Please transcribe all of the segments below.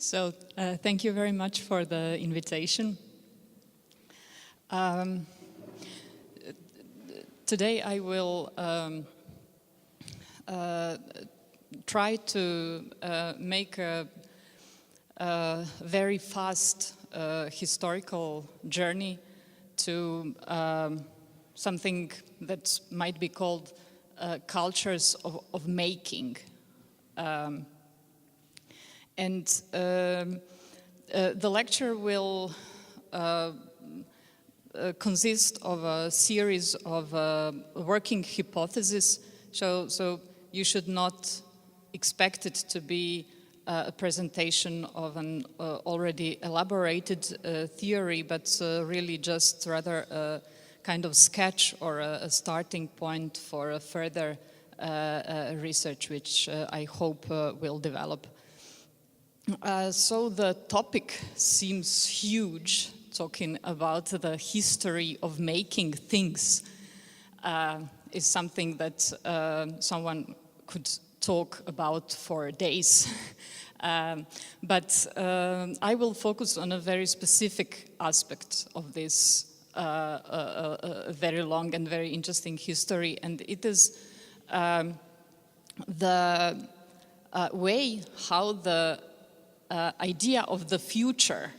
So thank you very much for the invitation. Today I will try to make a very fast historical journey to something that might be called cultures of making. The lecture will consist of a series of working hypotheses, so you should not expect it to be a presentation of an already elaborated theory, but really just rather a kind of sketch or a starting point for a further research, which I hope will develop. So the topic seems huge, talking about the history of making things is something that someone could talk about for days. But I will focus on a very specific aspect of this a very long and very interesting history, and it is the way how the idea of the future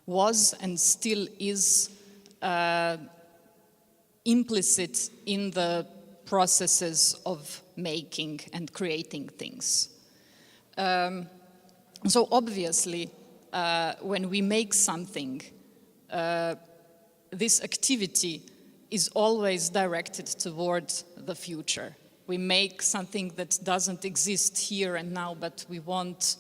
was and still is implicit in the processes of making and creating things. So obviously, when we make something, this activity is always directed toward the future. We make something that doesn't exist here and now, but we want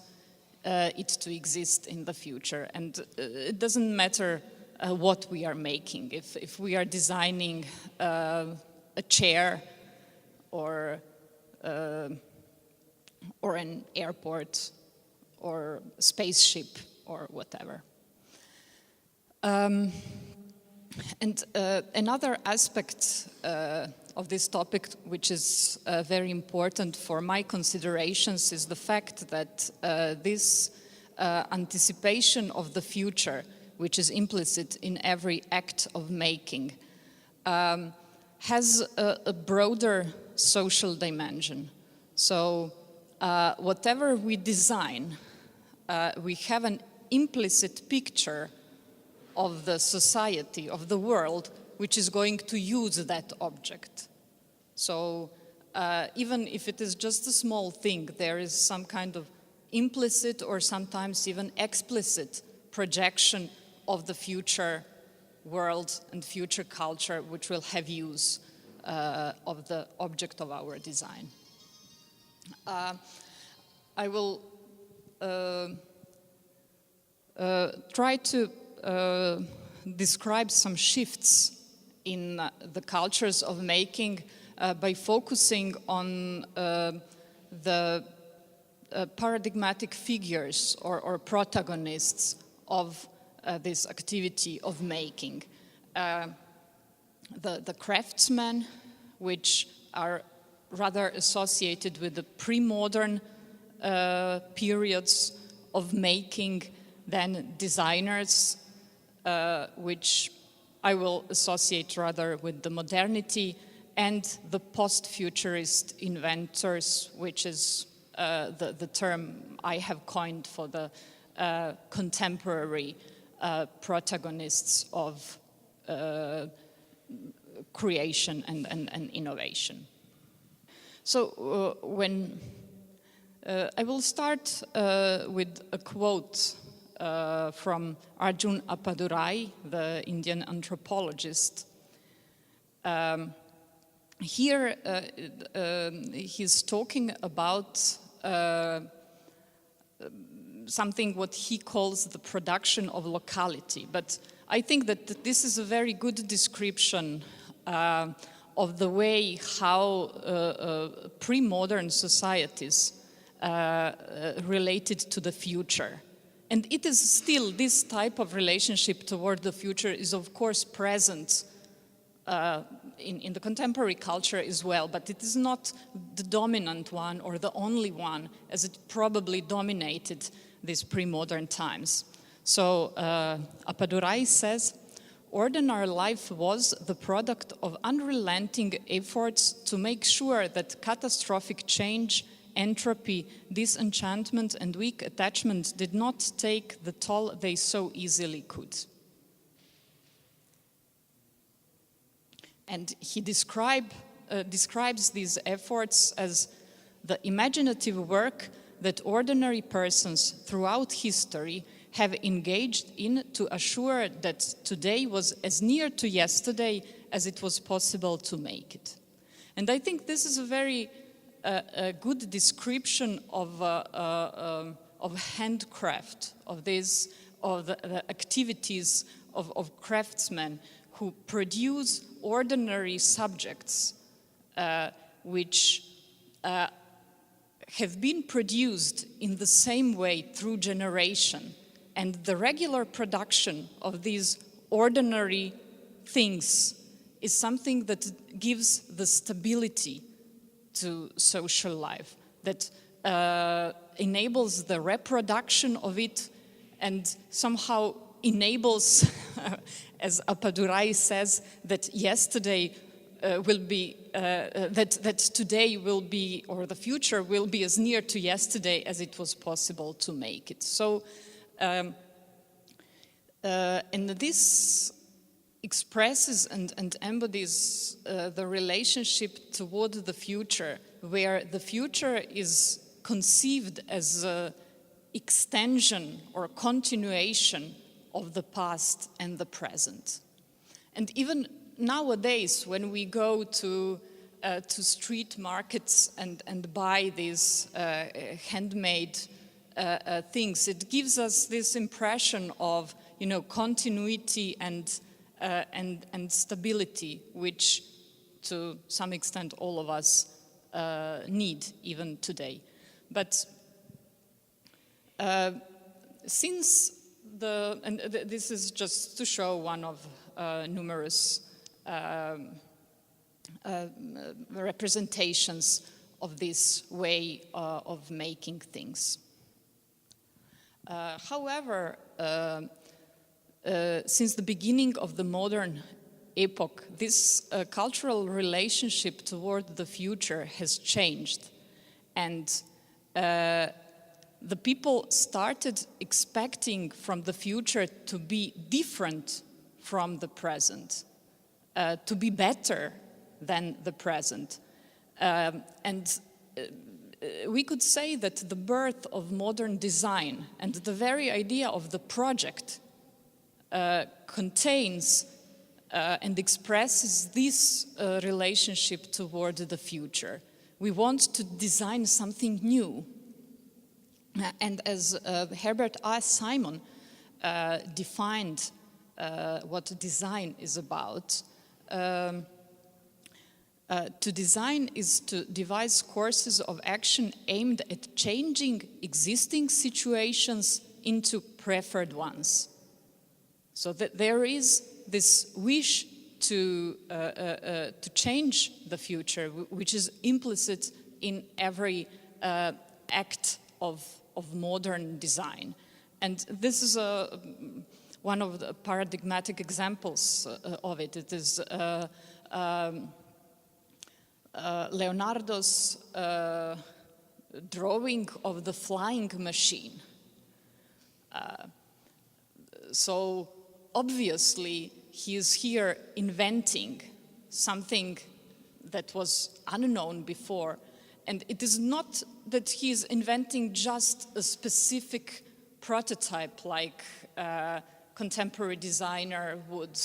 it to exist in the future. And it doesn't matter what we are making. If we are designing a chair or an airport or a spaceship or whatever. And another aspect of this topic, which is very important for my considerations, is the fact that this anticipation of the future, which is implicit in every act of making, has a broader social dimension. So whatever we design, we have an implicit picture of the society, of the world, which is going to use that object. So even if it is just a small thing, there is some kind of implicit or sometimes even explicit projection of the future world and future culture which will have use of the object of our design. I will try to describe some shifts in the cultures of making by focusing on the paradigmatic figures or protagonists of this activity of making. The craftsmen, which are rather associated with the pre-modern periods of making, then designers, which I will associate rather with the modernity, and the post-futurist inventors, which is the term I have coined for the contemporary protagonists of creation and innovation. So when I will start with a quote from Arjun Appadurai, the Indian anthropologist. Here he's talking about something what he calls the production of locality. But I think that this is a very good description of the way how pre-modern societies related to the future. And it is still, this type of relationship toward the future is of course present in the contemporary culture as well, but it is not the dominant one or the only one, as it probably dominated these pre-modern times. So Appadurai says, ordinary life was the product of unrelenting efforts to make sure that catastrophic change, entropy, disenchantment, and weak attachment did not take the toll they so easily could. And he describes these efforts as the imaginative work that ordinary persons throughout history have engaged in to assure that today was as near to yesterday as it was possible to make it. And I think this is a very good description of handcraft, of the activities of craftsmen who produce ordinary subjects which have been produced in the same way through generation. And the regular production of these ordinary things is something that gives the stability to social life, that enables the reproduction of it and somehow enables, as Appadurai says, that yesterday will be, that today will be, or the future will be as near to yesterday as it was possible to make it. So, and this expresses and embodies the relationship toward the future, where the future is conceived as an extension or continuation of the past and the present. And even nowadays, when we go to street markets and buy these handmade things, it gives us this impression of, you know, continuity and stability, which to some extent all of us need even today. But since this is just to show one of numerous representations of this way of making things. However, since the beginning of the modern epoch, this cultural relationship toward the future has changed, and the people started expecting from the future to be different from the present, to be better than the present. And we could say that the birth of modern design and the very idea of the project contains and expresses this relationship toward the future. We want to design something new. And as Herbert R. Simon defined what design is about, to design is to devise courses of action aimed at changing existing situations into preferred ones. So that there is this wish to change the future, which is implicit in every act of modern design. And this is one of the paradigmatic examples of it. It is Leonardo's drawing of the flying machine. So obviously he is here inventing something that was unknown before. And it is not that he is inventing just a specific prototype like contemporary designer would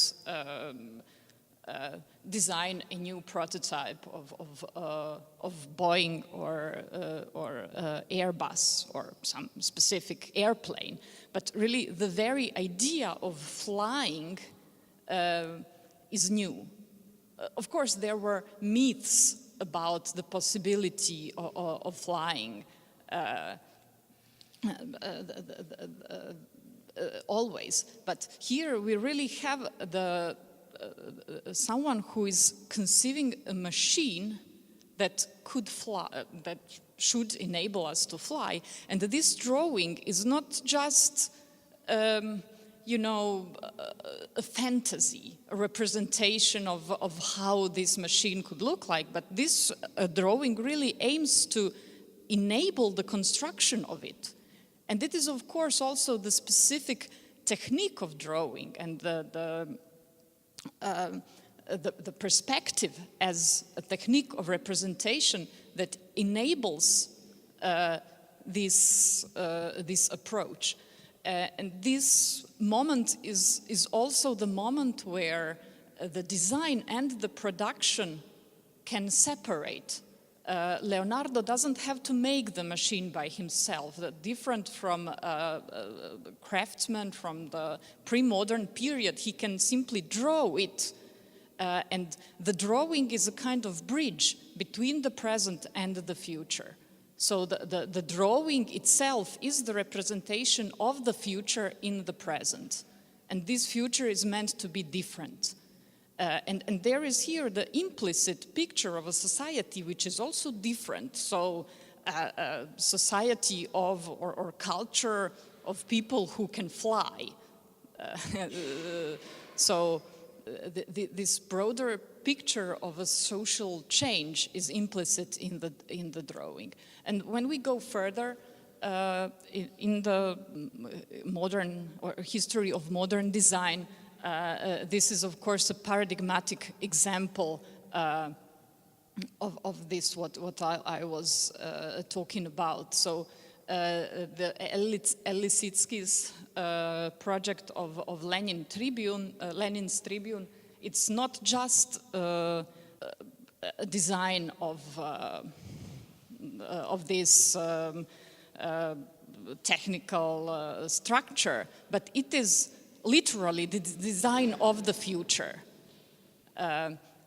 design a new prototype of Boeing or Airbus or some specific airplane. But really the very idea of flying is new. Of course, there were myths about the possibility of flying always. But here we really have the someone who is conceiving a machine that could fly, that should enable us to fly. And this drawing is not just, a fantasy, a representation of how this machine could look like, but this drawing really aims to enable the construction of it. And it is, of course, also the specific technique of drawing and the perspective as a technique of representation that enables this approach. And this moment is also the moment where the design and the production can separate. Leonardo doesn't have to make the machine by himself, different from craftsmen from the pre-modern period. He can simply draw it. And the drawing is a kind of bridge between the present and the future. So the drawing itself is the representation of the future in the present. And this future is meant to be different. And there is here the implicit picture of a society which is also different. So a society of, or culture of people who can fly. This broader picture of a social change is implicit in the drawing. And when we go further in the modern or history of modern design, this is of course a paradigmatic example of this what I was talking about. So the Lisicki's project of Lenin's Tribune, it's not just a design of this technical structure, but it is literally the design of the future.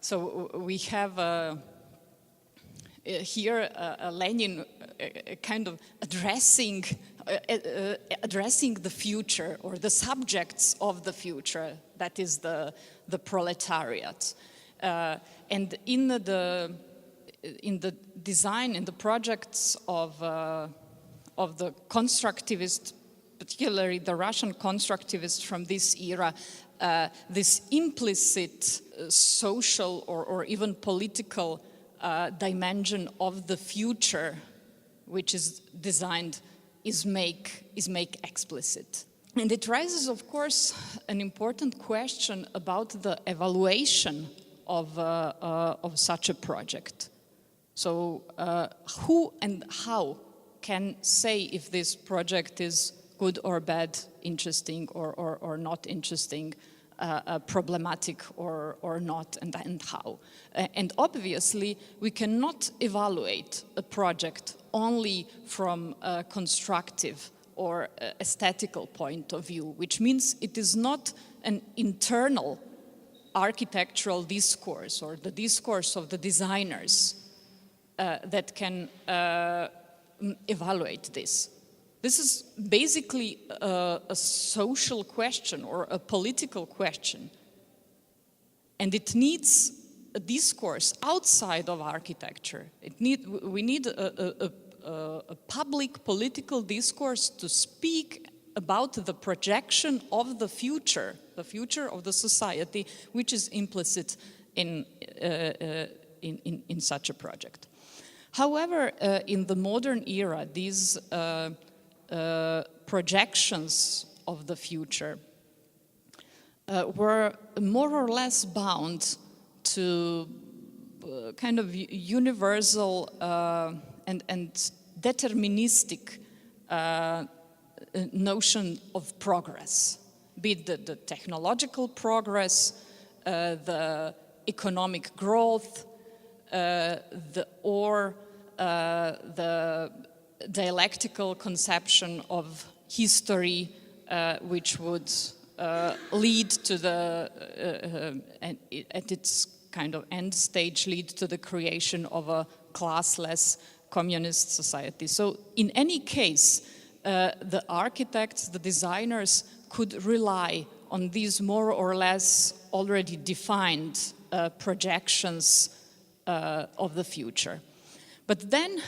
So we have here Lenin kind of addressing the future or the subjects of the future, that is the proletariat. And in the design, in the projects of the constructivist, particularly the Russian constructivists from this era, this implicit social or even political dimension of the future, which is designed, is make explicit. And it raises, of course, an important question about the evaluation of such a project. So who and how can say if this project is good or bad, interesting or not interesting, problematic or not, and how? And obviously, we cannot evaluate a project only from a constructive or aesthetical point of view, which means it is not an internal architectural discourse or the discourse of the designers that can evaluate this. This is basically a social question or a political question. And it needs a discourse outside of architecture. We need a public political discourse to speak about the projection of the future of the society, which is implicit in such a project. However, in the modern era, these projections of the future were more or less bound to kind of universal and deterministic notion of progress, be it the technological progress, the economic growth, or the dialectical conception of history, which would lead to at its kind of end stage, lead to the creation of a classless communist society. So in any case, the architects, the designers could rely on these more or less already defined projections of the future. But then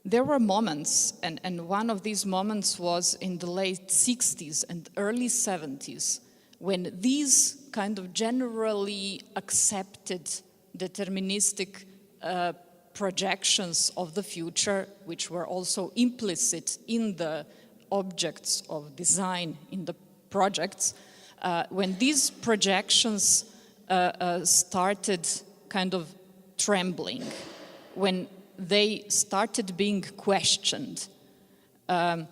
there were moments, and one of these moments was in the late 60s and early 70s, when these kind of generally accepted deterministic projections of the future, which were also implicit in the objects of design in the projects, when these projections started kind of trembling, when they started being questioned. One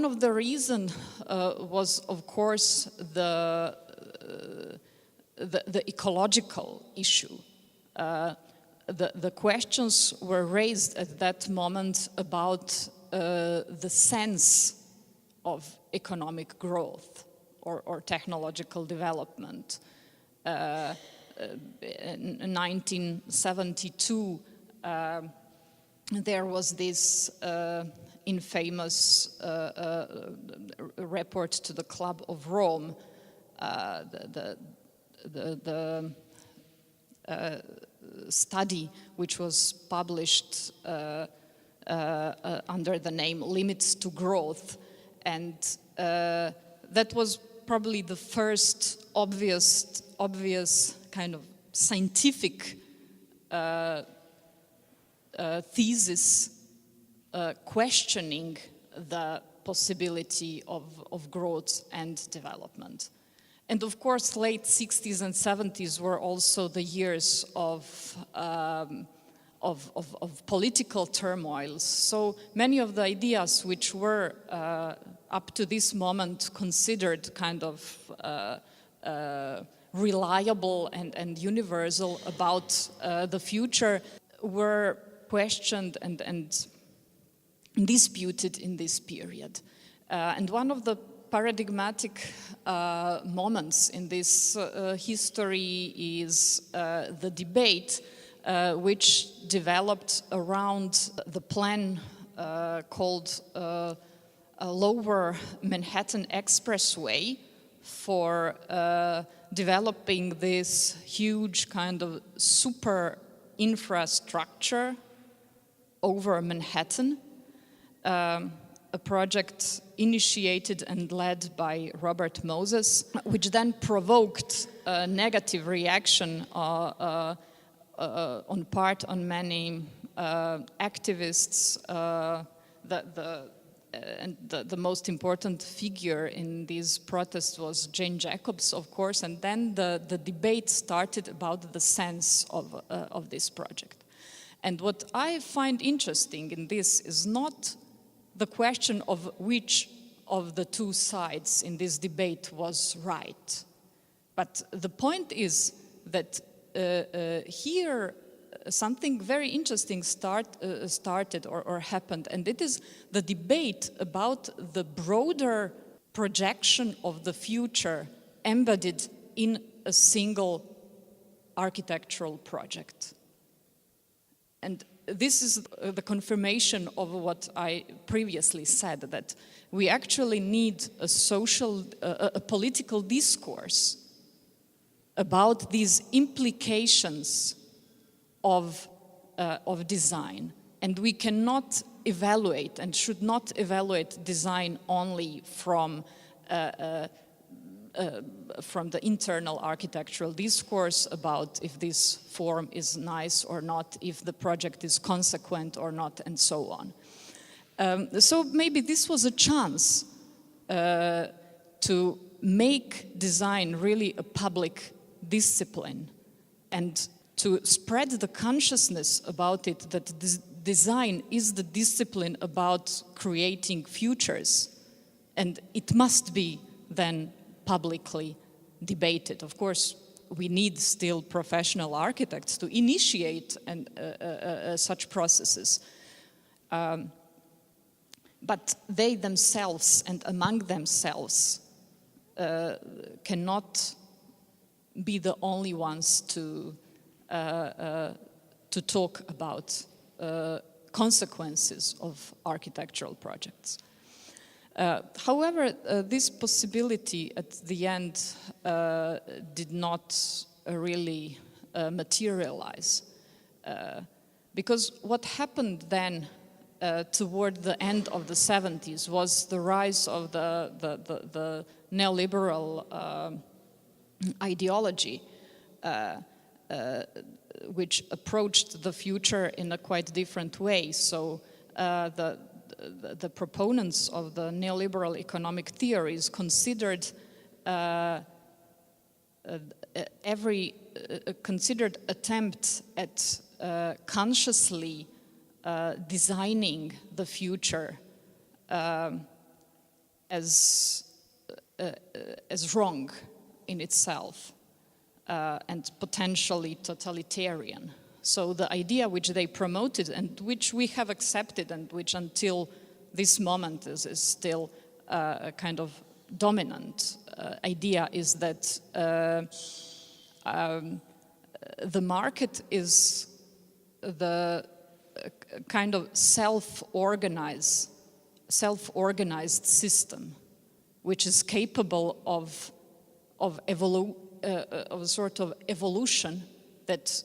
of the reasons was, of course, the ecological issue. The questions were raised at that moment about the sense of economic growth or technological development. In 1972, there was this infamous report to the Club of Rome, the study which was published under the name Limits to Growth, and that was probably the first obvious kind of scientific thesis questioning the possibility of growth and development. And of course, late 60s and 70s were also the years of political turmoil. So many of the ideas which were up to this moment considered kind of reliable and universal about the future were questioned and disputed in this period. And one of the paradigmatic moments in this history is the debate which developed around the plan called Lower Manhattan Expressway for developing this huge kind of super infrastructure over Manhattan, a project initiated and led by Robert Moses, which then provoked a negative reaction on many activists. The most important figure in these protests was Jane Jacobs, of course, and then the debate started about the sense of this project. And what I find interesting in this is not the question of which of the two sides in this debate was right, but the point is that here something very interesting started or happened, and it is the debate about the broader projection of the future embedded in a single architectural project. And this is the confirmation of what I previously said, that we actually need a political discourse about these implications of design. And we cannot evaluate and should not evaluate design only from the internal architectural discourse about if this form is nice or not, if the project is consequent or not, and so on. So maybe this was a chance to make design really a public discipline and to spread the consciousness about it, that design is the discipline about creating futures, and it must be then publicly debated. Of course, we need still professional architects to initiate such processes. But they themselves and among themselves cannot be the only ones to talk about consequences of architectural projects. However, this possibility at the end did not really materialize. Because what happened then toward the end of the 70s was the rise of the neoliberal ideology, which approached the future in a quite different way. So the proponents of the neoliberal economic theories considered considered attempt at consciously designing the future as wrong in itself and potentially totalitarian. So the idea which they promoted and which we have accepted and which until this moment is still a kind of dominant idea is that the market is the kind of self-organized system which is capable of a sort of evolution that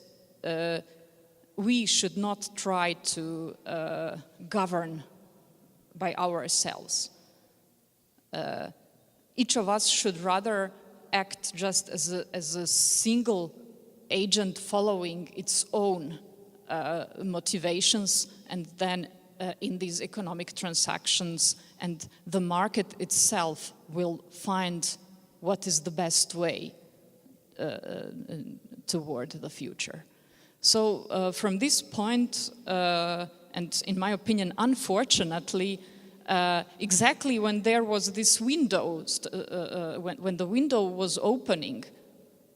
we should not try to govern by ourselves. Each of us should rather act just as a single agent following its own motivations, and then in these economic transactions, and the market itself will find what is the best way toward the future. So from this point, and in my opinion, unfortunately, exactly when there was this window, when the window was opening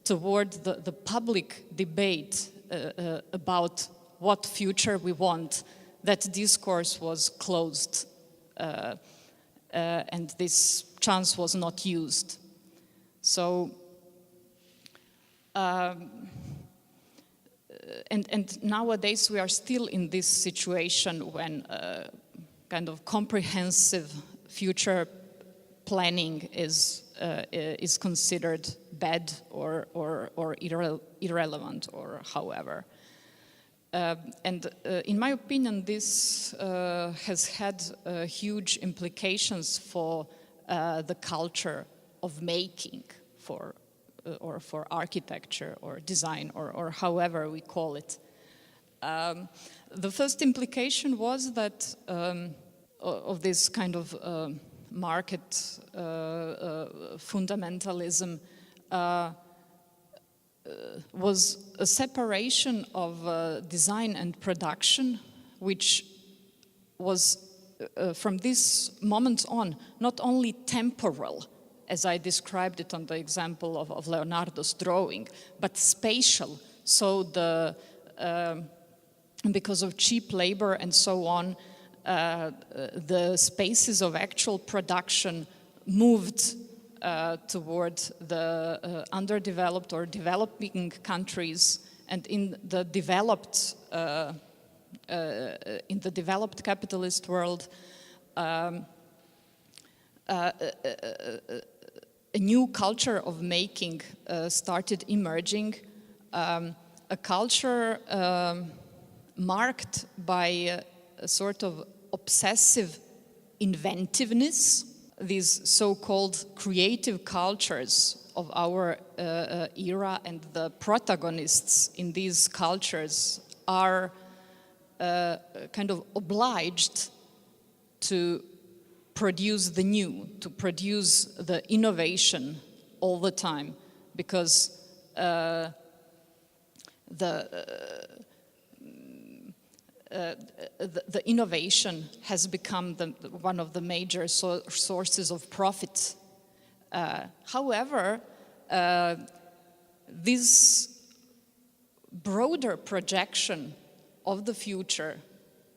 toward the public debate about what future we want, that discourse was closed, and this chance was not used. So, and nowadays we are still in this situation when kind of comprehensive future planning is considered bad or irrelevant or however. And in my opinion, this has had huge implications for the culture of making, for architecture or design or however we call it. The first implication was that of this kind of market fundamentalism was a separation of design and production, which was from this moment on not only temporal, as I described it on the example of Leonardo's drawing, but spatial. So because of cheap labor and so on, the spaces of actual production moved toward the underdeveloped or developing countries, and in the developed capitalist world, a new culture of making started emerging, a culture marked by a sort of obsessive inventiveness. These so-called creative cultures of our era, and the protagonists in these cultures are kind of obliged to produce the new, to produce the innovation all the time, because the innovation has become one of the major sources of profit. However, this broader projection of the future,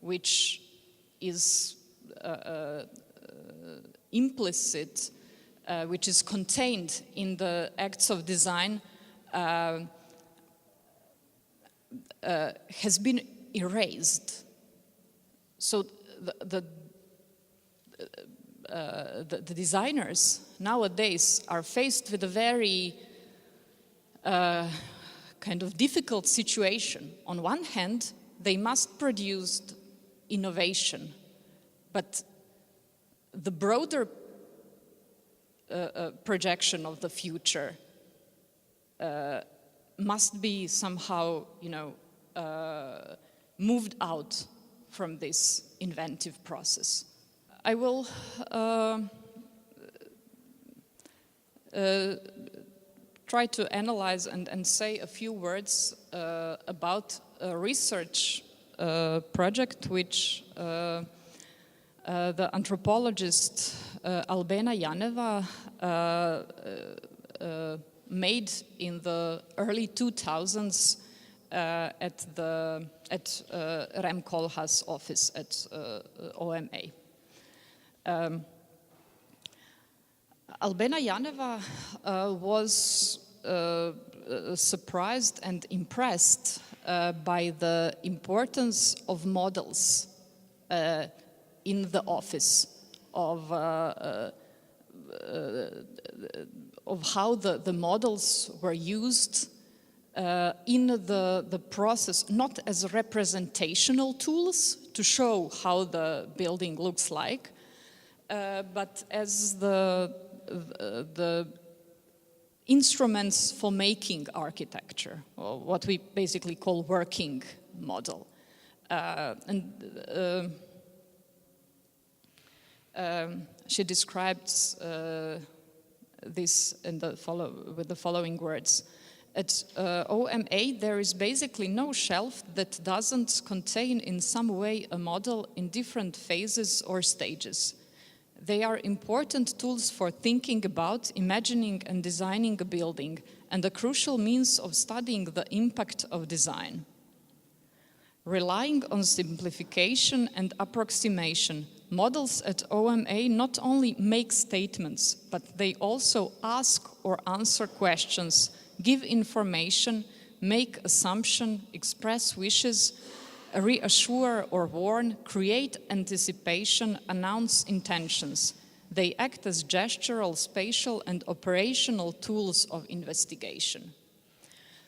which is implicit, which is contained in the acts of design, has been erased. So the designers nowadays are faced with a very kind of difficult situation. On one hand, they must produce innovation, but the broader projection of the future must be somehow, moved out from this inventive process. I will try to analyze and say a few words about a research project which the anthropologist Albena Janeva made in the early 2000s at Rem Koolhaas' office at OMA. Albena Janeva was surprised and impressed by the importance of models in the office, of how the models were used in the process, not as representational tools to show how the building looks like, but as the instruments for making architecture, or what we basically call working model. She describes this with the following words. At OMA, there is basically no shelf that doesn't contain in some way a model in different phases or stages. They are important tools for thinking about, imagining and designing a building, and a crucial means of studying the impact of design. Relying on simplification and approximation, models at OMA not only make statements, but they also ask or answer questions, give information, make assumptions, express wishes, reassure or warn, create anticipation, announce intentions. They act as gestural, spatial, and operational tools of investigation.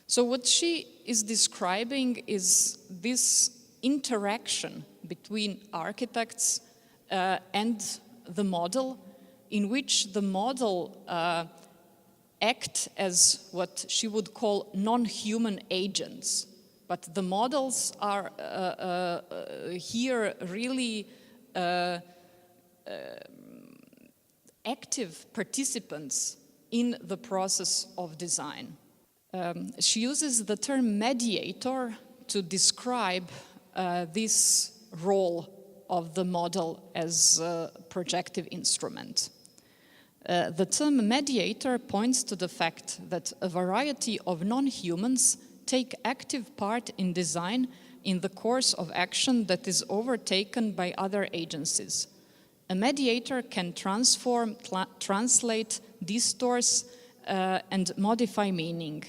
So what she is describing is this interaction between architects and the model, in which the model act as what she would call non-human agents. But the models are here really active participants in the process of design. She uses the term mediator to describe this role of the model as a projective instrument. The term mediator points to the fact that a variety of non-humans take active part in design in the course of action that is overtaken by other agencies. A mediator can transform, translate, distort, and modify meaning.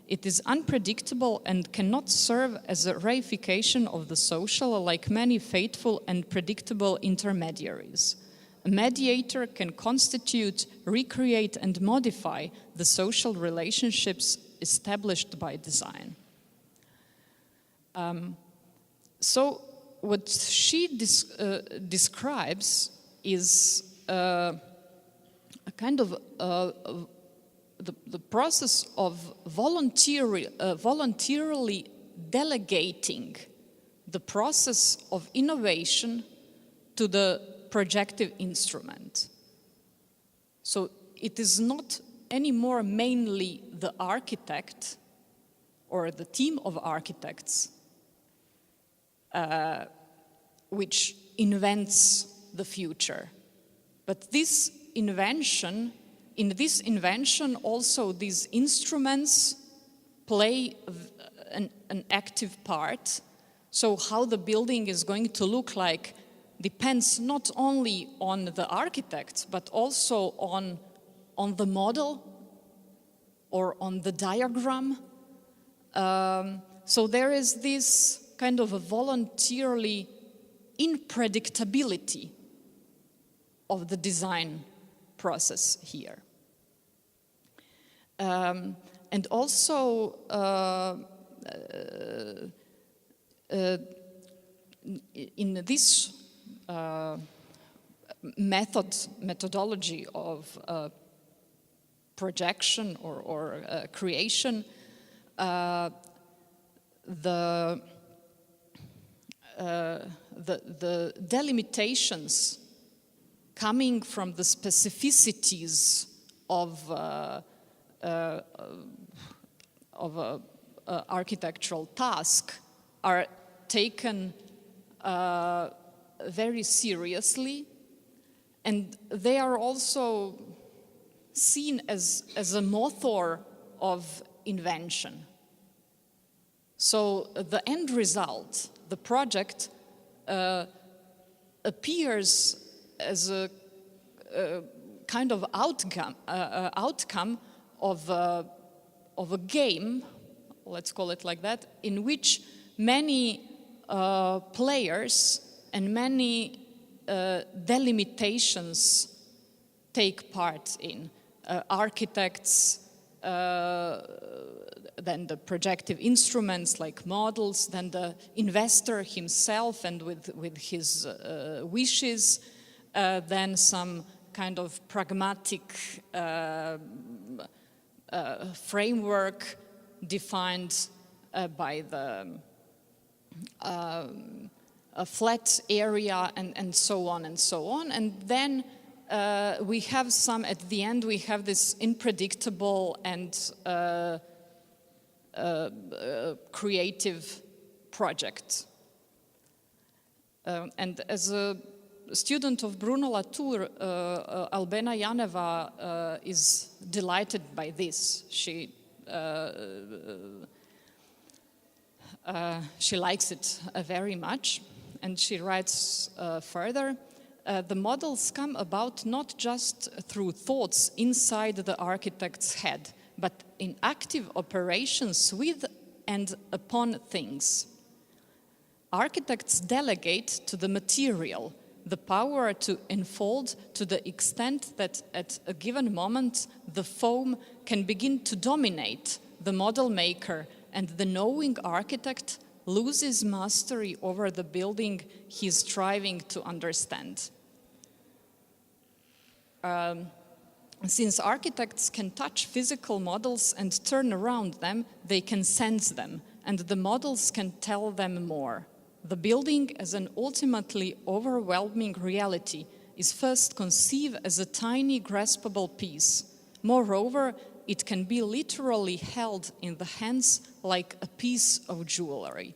It is unpredictable and cannot serve as a reification of the social like many faithful and predictable intermediaries. A mediator can constitute, recreate, and modify the social relationships established by design. So what she describes is a kind of the process of voluntarily delegating the process of innovation to the projective instrument. So it is not anymore mainly the architect or the team of architects which invents the future. But in this invention also these instruments play an active part. So how the building is going to look like depends not only on the architect, but also on the model or on the diagram. So there is this kind of a voluntarily unpredictability of the design process here. And also, in this methodology of projection or creation, the delimitations coming from the specificities of a architectural task are taken very seriously, and they are also seen as a motor of invention. So the end result, the project, appears as a kind of outcome of a game, let's call it like that, in which many players and many delimitations take part in. Architects, then the projective instruments like models, then the investor himself and with his wishes, then some kind of pragmatic framework defined by the a flat area and so on and so on. And then we have some, at the end, we have this unpredictable and creative project. And as a student of Bruno Latour, Albena Janeva is delighted by this. She likes it very much, and she writes further, the models come about not just through thoughts inside the architect's head, but in active operations with and upon things. Architects delegate to the material the power to enfold to the extent that at a given moment the foam can begin to dominate the model maker, and the knowing architect loses mastery over the building he is striving to understand. Since architects can touch physical models and turn around them, they can sense them, and the models can tell them more. The building as an ultimately overwhelming reality is first conceived as a tiny graspable piece. Moreover, it can be literally held in the hands like a piece of jewelry.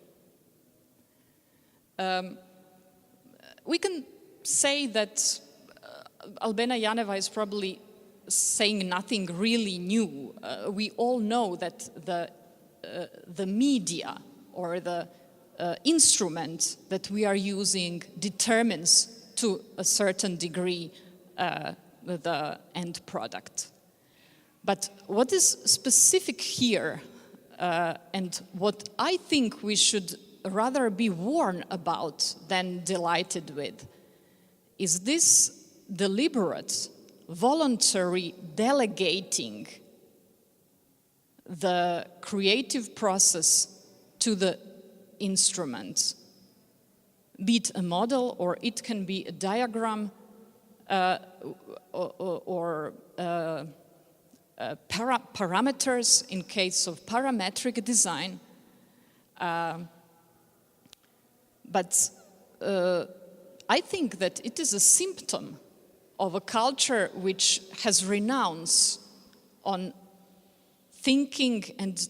We can say that Albena Janeva is probably saying nothing really new. We all know that the media or the instrument that we are using determines to a certain degree the end product. But what is specific here, and what I think we should rather be warned about than delighted with, is this deliberate, voluntary delegating the creative process to the instrument, be it a model or it can be a diagram or parameters in case of parametric design. But I think that it is a symptom of a culture which has renounced on thinking and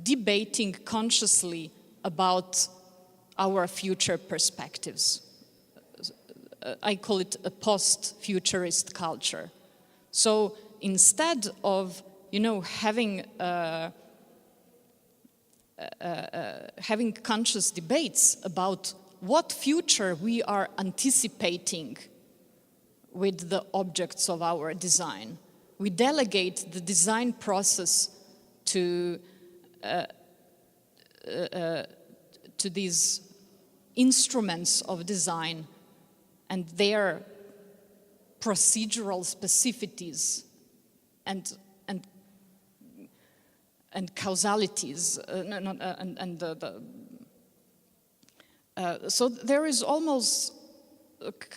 debating consciously about our future perspectives. I call it a post-futurist culture. So instead of, having conscious debates about what future we are anticipating with the objects of our design, we delegate the design process to these instruments of design and their procedural specificities and causalities, so there is almost,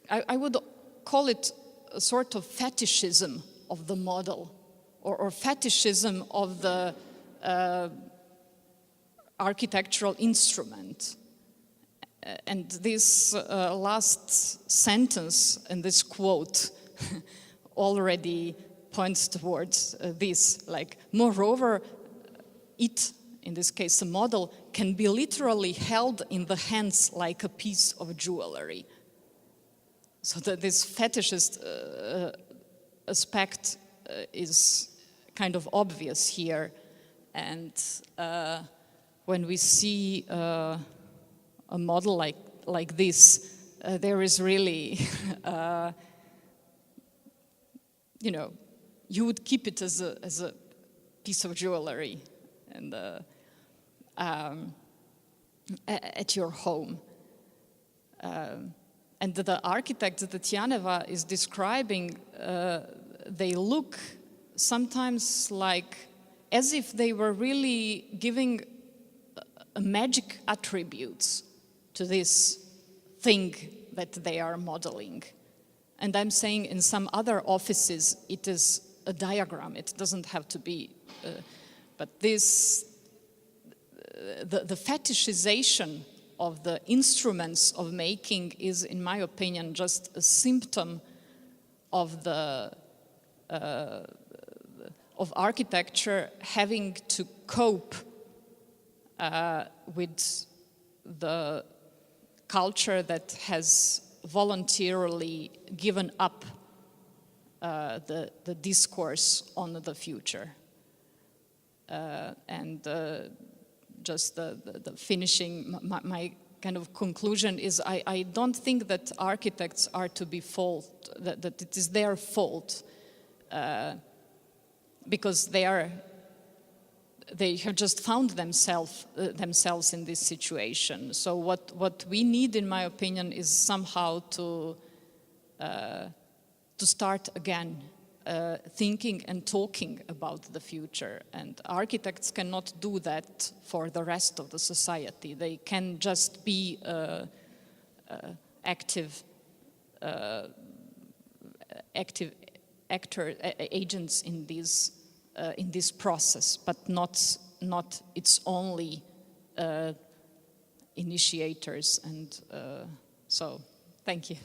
I would call it a sort of fetishism of the model, or fetishism of the architectural instrument. And this last sentence in this quote already points towards this, like, moreover, it, in this case a model, can be literally held in the hands like a piece of jewelry. So that this fetishist aspect is kind of obvious here. And when we see a model like this, there is really, you would keep it as a piece of jewelry and at your home. And the architects that Janeva is describing, they look sometimes like as if they were really giving magic attributes to this thing that they are modeling. And I'm saying in some other offices it is a diagram, it doesn't have to be, but this, the fetishization of the instruments of making is, in my opinion, just a symptom of the of architecture having to cope with the culture that has voluntarily given up the discourse on the future. Just the finishing, my kind of conclusion is I don't think that architects are to be fault, that it is their fault, because they have just found themselves in this situation. So what we need, in my opinion, is somehow to start again, thinking and talking about the future. And architects cannot do that for the rest of the society. They can just be active agents in this process, but not its only initiators. And so, thank you.